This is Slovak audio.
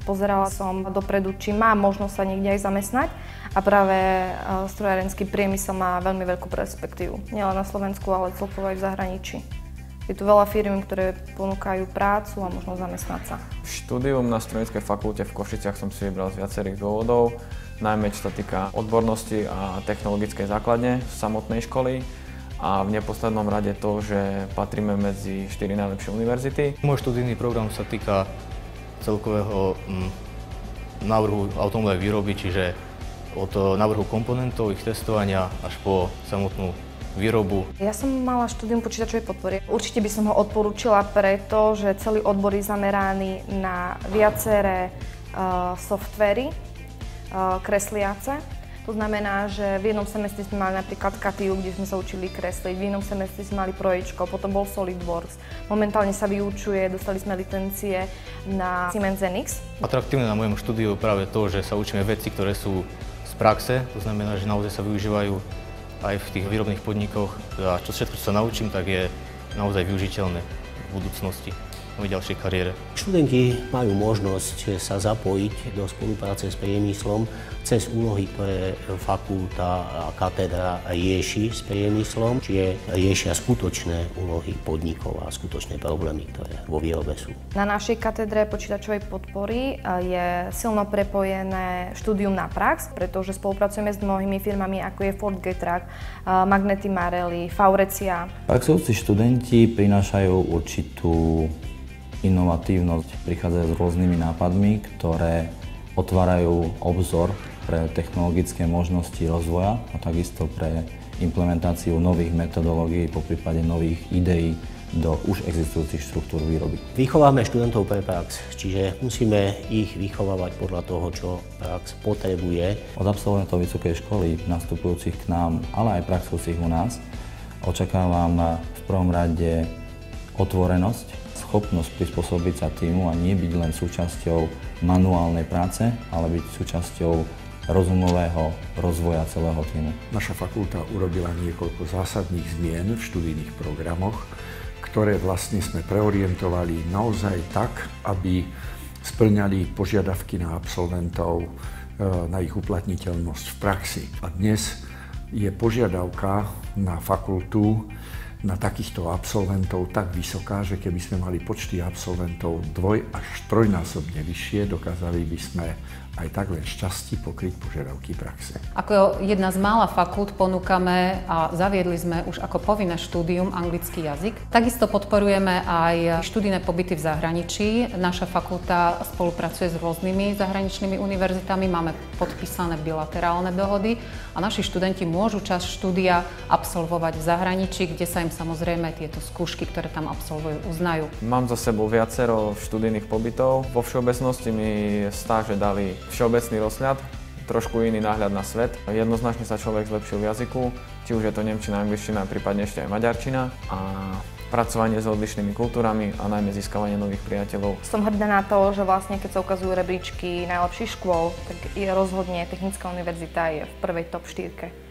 Pozerala som dopredu, či mám možnosť sa niekde aj zamestnať a práve strojárenský priemysel má veľmi veľkú perspektívu. Nielen na Slovensku, ale celkovo aj v zahraničí. Je tu veľa firiem, ktoré ponúkajú prácu a možnosť zamestnať sa. Štúdium na strojníckej fakulte v Košiciach som si vybral z viacerých dôvodov, najmä čo sa týka odbornosti a technologickej základne samotnej školy a v neposlednom rade to, že patríme medzi 4 najlepšie univerzity. Môj študijný program sa týka celkového návrhu automobilovej výroby, čiže od návrhu komponentov, ich testovania až po samotnú výrobu. Ja som mala štúdium počítačovej podpory. Určite by som ho odporúčila preto, že celý odbor je zameraný na viaceré softvery kresliace. To znamená, že v jednom semestri sme mali napríklad CATIU, kde sme sa učili kresliť, v inom semestri sme mali Proječko, potom bol SolidWorks. Momentálne sa vyučuje, dostali sme licencie na Siemens NX. Atraktívne na mojom štúdiu je práve to, že sa učíme veci, ktoré sú z praxe, to znamená, že naozaj sa využívajú aj v tých výrobných podnikoch a všetko, čo sa naučím, tak je naozaj využiteľné v budúcnosti. V ďalšej kariére. Študenti majú možnosť sa zapojiť do spolupráce s priemyslom cez úlohy, ktoré fakulta a katedra rieši s priemyslom, čiže riešia skutočné úlohy podnikov a skutočné problémy, ktoré vo výrobe sú. Na našej katedre počítačovej podpory je silno prepojené štúdium na prax, pretože spolupracujeme s mnohými firmami, ako je Ford Getrag, Magneti Marelli, Faurecia. Praxujúci študenti prinášajú určitú inovatívnosť, prichádzajú s rôznymi nápadmi, ktoré otvárajú obzor pre technologické možnosti rozvoja a takisto pre implementáciu nových metodológií, poprípade nových ideí do už existujúcich štruktúr výroby. Vychováme študentov pre prax, čiže musíme ich vychovávať podľa toho, čo prax potrebuje. Od absolventov vysokej školy, nastupujúcich k nám, ale aj praxujúcich u nás, očakávam v prvom rade otvorenosť, schopnosť prispôsobiť sa týmu a nie byť len súčasťou manuálnej práce, ale byť súčasťou rozumového rozvoja celého týmu. Naša fakulta urobila niekoľko zásadných zmien v študijných programoch, ktoré vlastne sme preorientovali naozaj tak, aby spĺňali požiadavky na absolventov, na ich uplatniteľnosť v praxi. A dnes je požiadavka na fakultu na takýchto absolventov tak vysoká, že keby sme mali počty absolventov až trojnásobne vyššie, dokázali by sme aj tak len šťastí pokryť požiadavky praxe. Ako jedna z mála fakult ponúkame a zaviedli sme už ako povinné štúdium anglický jazyk. Takisto podporujeme aj študijné pobyty v zahraničí. Naša fakulta spolupracuje s rôznymi zahraničnými univerzitami, máme podpísané bilaterálne dohody a naši študenti môžu časť štúdia absolvovať v zahraničí, kde sa im samozrejme tieto skúšky, ktoré tam absolvujú, uznajú. Mám za sebou viacero študijných pobytov. Vo všeobecnosti mi stáže dali všeobecný rozhľad, trošku iný náhľad na svet. Jednoznačne sa človek zlepšil v jazyku, či už je to nemčina, angličtina, prípadne ešte aj maďarčina. A pracovanie s odlišnými kultúrami a najmä získavanie nových priateľov. Som hrdá na to, že vlastne keď sa ukazujú rebríčky najlepších škôl, tak rozhodne Technická univerzita je v prvej top 4.